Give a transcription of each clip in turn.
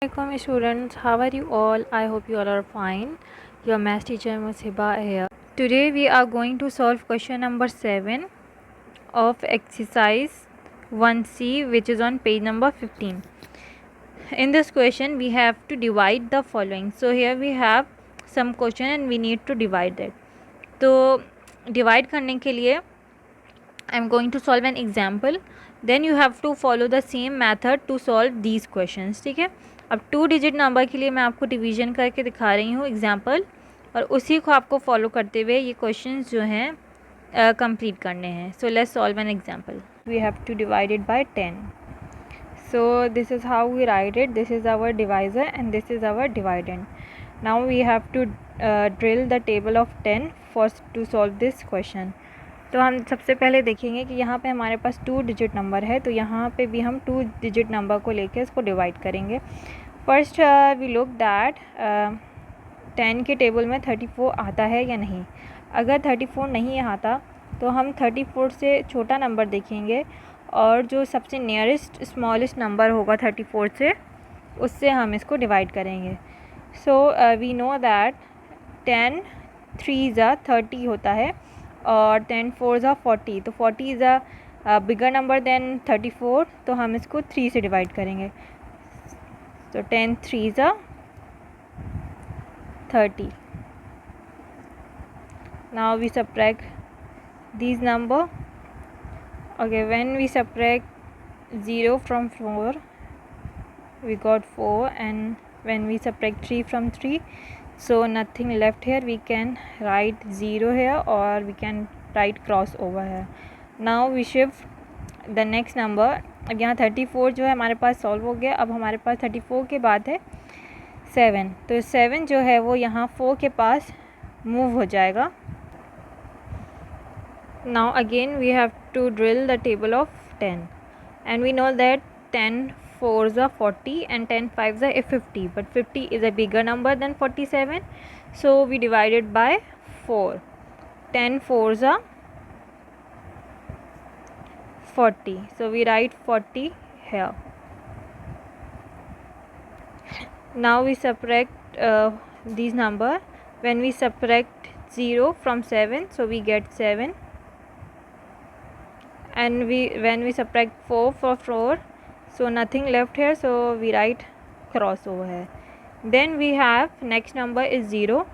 Welcome students, how are you all? I hope you all are fine. Your math teacher Musiba here. Today we are going to solve question number 7 of exercise 1C, which is on page number 15. In this question we have to divide the following. So here we have some question and we need to divide it. तो divide करने के लिए I am going to solve an example. Then you have to follow the same method to solve these questions. ठीक है, अब 2 digit number के लिए मैं आपको डिवीजन करके दिखा रही हूँ एग्जाम्पल, और उसी को आपको फॉलो करते हुए ये क्वेश्चंस जो हैं कंप्लीट करने हैं. So let's solve an example. We have to divide it by 10. So this is how we write it. This is our divisor and this is our dividend. Now we have to drill the table of 10 for to solve this question. तो हम सबसे पहले देखेंगे कि यहाँ पे हमारे पास 2 digit number है, तो यहाँ पे भी हम 2 डिजिट नंबर को लेके इसको डिवाइड करेंगे. फर्स्ट वी लुक दैट 10 के टेबल में 34 आता है या नहीं. अगर 34 नहीं आता तो हम 34 से छोटा नंबर देखेंगे और जो सबसे नियरेस्ट स्मॉलेस्ट नंबर होगा 34 से, उससे हम इसको डिवाइड करेंगे. सो वी नो दैट 10 3 ज़ा 30 होता है और 10 4 ज़ा 40. तो 40 is a bigger number than 34, तो हम इसको 3 से डिवाइड करेंगे. तो 10 3 ज़ा 30. Now we subtract these number. Okay, when we subtract 0 from 4 we got 4, and when we subtract 3 from 3, so nothing left here. We can write 0 here or we can write cross over here. Now we shift the next number. अब यहाँ 34 जो है हमारे पास solve हो गया. अब हमारे पास 34 के बाद है 7, तो 7 जो है वो यहाँ 4 के पास मूव हो जाएगा. Now again we have to drill the table of 10, and we know that 10 4s are 40 and 10 5s are 50, but 50 is a bigger number than 47, so we divide it by 4. 10 4s are 40, so we write 40 here. Now we subtract these number. When we subtract 0 from 7, so we get 7, and when we subtract 4 from 4, so nothing left here, so we write cross over here. Then we have next number is 0,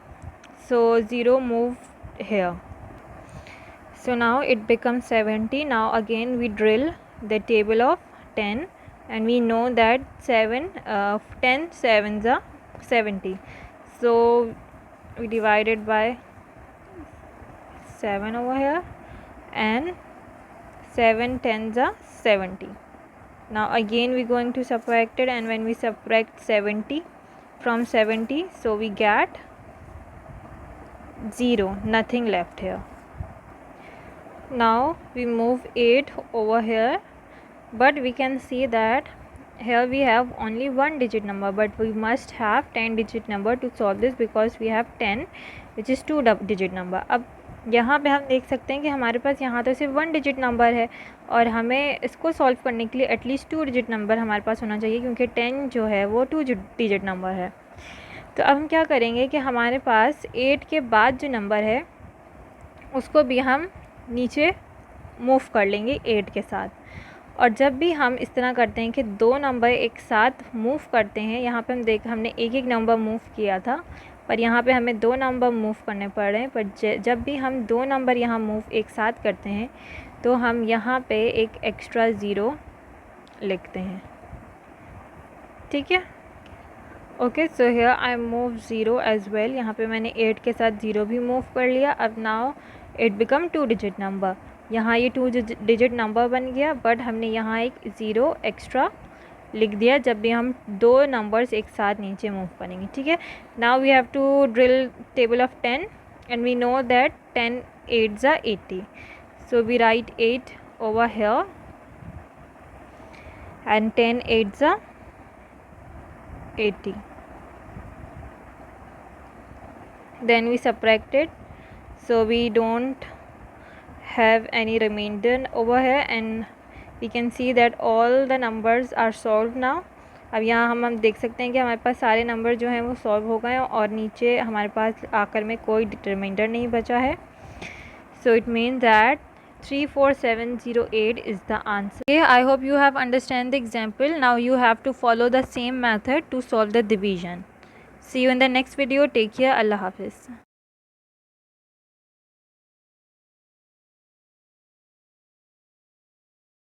so 0 move here, so now it becomes 70. Now again we drill the table of 10, and we know that 10 7s are 70, so we divide it by 7 over here, and 7 10s are 70. Now again we going to subtract it, and when we subtract 70 from 70, so we get 0, nothing left here. Now we move 8 over here, but we can see that here we have only 1 digit number, but we must have 10 digit number to solve this, because we have 10 which is 2 digit number. अब यहाँ पे हम देख सकते हैं कि हमारे पास यहाँ तो सिर्फ 1 डिजिट नंबर है, और हमें इसको सॉल्व करने के लिए एटलीस्ट 2 डिजिट नंबर हमारे पास होना चाहिए, क्योंकि 10 जो है वो 2 डिजिट नंबर है. तो अब हम क्या करेंगे कि हमारे पास 8 के बाद जो नंबर है उसको भी हम नीचे मूव कर लेंगे 8 के साथ. और जब भी हम इस तरह करते हैं कि 2 नंबर एक साथ मूव करते हैं, यहाँ पे हमने एक एक नंबर मूव किया था, पर यहाँ पे हमें 2 नंबर मूव करने पड़ रहे हैं. पर जब भी हम 2 नंबर यहाँ मूव एक साथ करते हैं, तो हम यहाँ पे एक एक्स्ट्रा 0 लिखते हैं. ठीक है, okay. So here I move 0 as well. यहाँ पे मैंने 8 के साथ 0 भी मूव कर लिया. अब now it become 2 digit number. यहाँ ये 2 डिजिट नंबर बन गया, बट हमने यहाँ एक 0 एक्स्ट्रा लिख दिया जब भी हम 2 नंबर्स एक साथ नीचे मूव करेंगे. ठीक है. Now we have to drill table of 10, and we know that 10 8s are 80, so we write 8 over here, and 10 8s are 80. Then we subtract it, so we don't have any remainder over here, and we can see that all the numbers are solved now. अब यहाँ हम देख सकते हैं कि हमारे पास सारे number जो हैं वो सॉल्व हो गए हैं और नीचे हमारे पास आखिर में कोई डिटरमिनेंट नहीं बचा है. So it means that 34708 is the answer. Okay, I hope you have understand the example. Now you have to follow the same method to solve the division. See you in the next video. Take care. Allah Hafiz.